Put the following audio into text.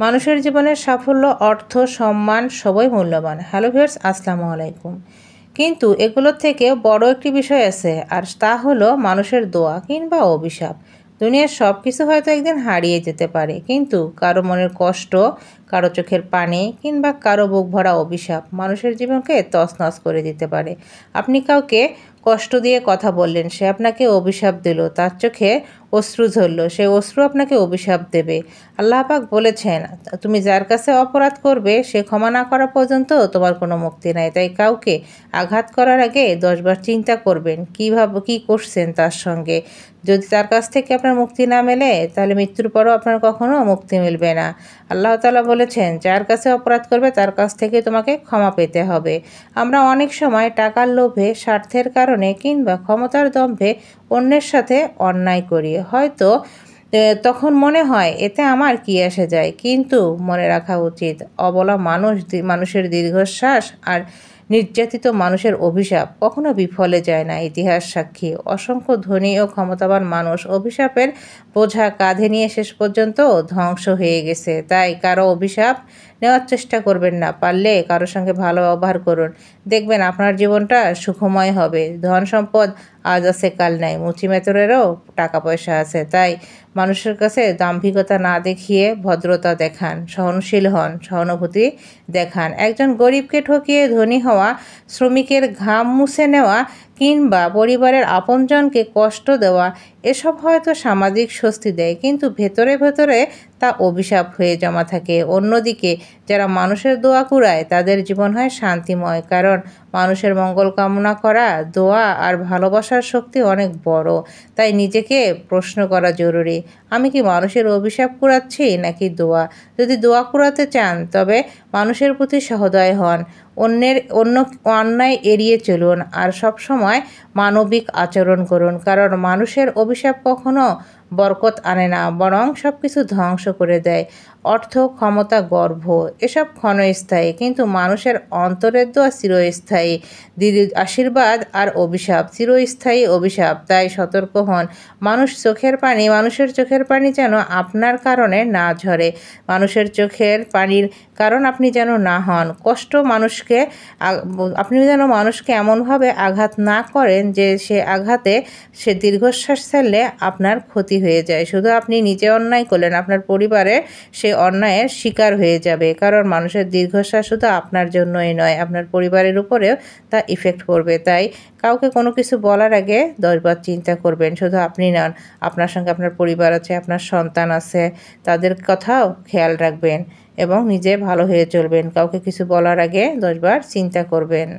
মানুষের জীবনের সাফল্য, অর্থ, সম্মান সবই মূল্যবান। হ্যালো ভিউয়ার্স, আসসালামু আলাইকুম। কিন্তু এগুলোর থেকেও বড় একটি বিষয় আছে, আর তা হলো মানুষের দোয়া কিংবা অভিশাপ। দুনিয়ার সব কিছু হয়তো একদিন হারিয়ে যেতে পারে, কিন্তু কারো মনের কষ্ট, কারো চোখের পানি কিংবা কারো বুক ভরা অভিশাপ মানুষের জীবনকে তছনছ করে দিতে পারে। আপনি কাউকে কষ্ট দিয়ে কথা বললেন, সে আপনাকে অভিশাপ দিল, তার চোখে অশ্রু ঝরল, সে অশ্রু আপনাকে অভিশাপ দেবে। আল্লাহ পাক বলেছেন, তুমি যার কাছে অপরাধ করবে সে ক্ষমা না করা পর্যন্ত তোমার কোনো মুক্তি নাই। তাই কাউকে আঘাত করার আগে 10 বার চিন্তা করবেন কী করছেন তার সঙ্গে। যদি তার কাছ থেকে আপনার মুক্তি না মেলে, তাহলে মৃত্যুর পরও আপনার কখনো মুক্তি মিলবে না। আল্লাহ তাআলা বলেছেন, যার কাছে অপরাধ করবে তার কাছ থেকে তোমাকে ক্ষমা পেতে হবে। আমরা অনেক সময় টাকার লোভে, স্বার্থের কারণে কিংবা ক্ষমতার দম্ভে অন্যের সাথে অন্যায় করি। হয়তো তখন মনে হয় এতে আমার কী আসে যায়, কিন্তু মনে রাখা উচিত অবলা মানুষের দীর্ঘশ্বাস আর নির্যাতিত মানুষের অভিশাপ কখনো বিফলে যায় না। ইতিহাস সাক্ষী, অসংখ্য ধনী ও ক্ষমতাবান মানুষ অভিশাপের বোঝা কাঁধে নিয়ে শেষ পর্যন্ত ধ্বংস হয়ে গেছে। তাই কারো অভিশাপ নেওয়ার চেষ্টা করবেন না, পারলে কারোর সঙ্গে ভালো ব্যবহার করুন। দেখবেন আপনার জীবনটা সুখময় হবে। ধন সম্পদ আজ আছে কাল নাই, মুচি মেতরেরও টাকা পয়সা আছে। তাই মানুষের কাছে দাম্ভিকতা না দেখিয়ে ভদ্রতা দেখান, সহনশীল হন, সহানুভূতি দেখান। একজন গরিবকে ঠকিয়ে ধনী হওয়া, শ্রমিকের ঘাম মুছে নেওয়া কিংবা পরিবারের আপনজনকে কষ্ট দেওয়া, এসব হয়তো সামাজিক স্বস্তি দেয়, কিন্তু ভেতরে ভেতরে তা অভিশাপ হয়ে জমা থাকে। অন্যদিকে যারা মানুষের দোয়া কুড়ায় তাদের জীবন হয় শান্তিময়, কারণ মানুষের মঙ্গল কামনা করা, দোয়া আর ভালোবাসার শক্তি অনেক বড়। তাই নিজেকে প্রশ্ন করা জরুরি, আমি কি মানুষের অভিশাপ কুড়াচ্ছি নাকি দোয়া? যদি দোয়া কুড়াতে চান তবে মানুষের প্রতি সহৃদয় হন, অন্য অন্যায় এড়িয়ে চলুন আর সবসময় মানবিক আচরণ করুন। কারণ মানুষের অভিশাপ কখনো বরকত আনে না, বরং সব কিছু ধ্বংস করে দেয়। অর্থ, ক্ষমতা, গর্ব এসব ক্ষণস্থায়ী, কিন্তু মানুষের অন্তরের দোয়া চিরস্থায়ী। আশীর্বাদ আর অভিশাপ চিরস্থায়ী অভিশাপ। তাই সতর্ক হন। মানুষের চোখের পানি যেন আপনার কারণে না ঝরে, মানুষের চোখের পানির কারণ আপনি যেন না হন। আপনি যেন মানুষকে এমনভাবে আঘাত না করেন যে সে আঘাতে সে দীর্ঘশ্বাস ছাড়লে আপনার ক্ষতি হয়ে যায়। শুধু আপনি নিজে অন্যায় করলেন, আপনার পরিবারে সে অন্যায়ের শিকার হয়ে যাবে। কারণ মানুষের দীর্ঘশ্বাস শুধু আপনার জন্যই নয়, আপনার পরিবারের উপরেও তা ইফেক্ট করবে। তাই কাউকে কোনো কিছু বলার আগে 10 বার চিন্তা করবেন। শুধু আপনি নন, আপনার সঙ্গে আপনার পরিবার আছে, আপনার সন্তান আছে, তাদের কথাও খেয়াল রাখবেন এবং নিজে ভালো হয়ে চলবেন। কাউকে কিছু বলার আগে 10 বার চিন্তা করবেন।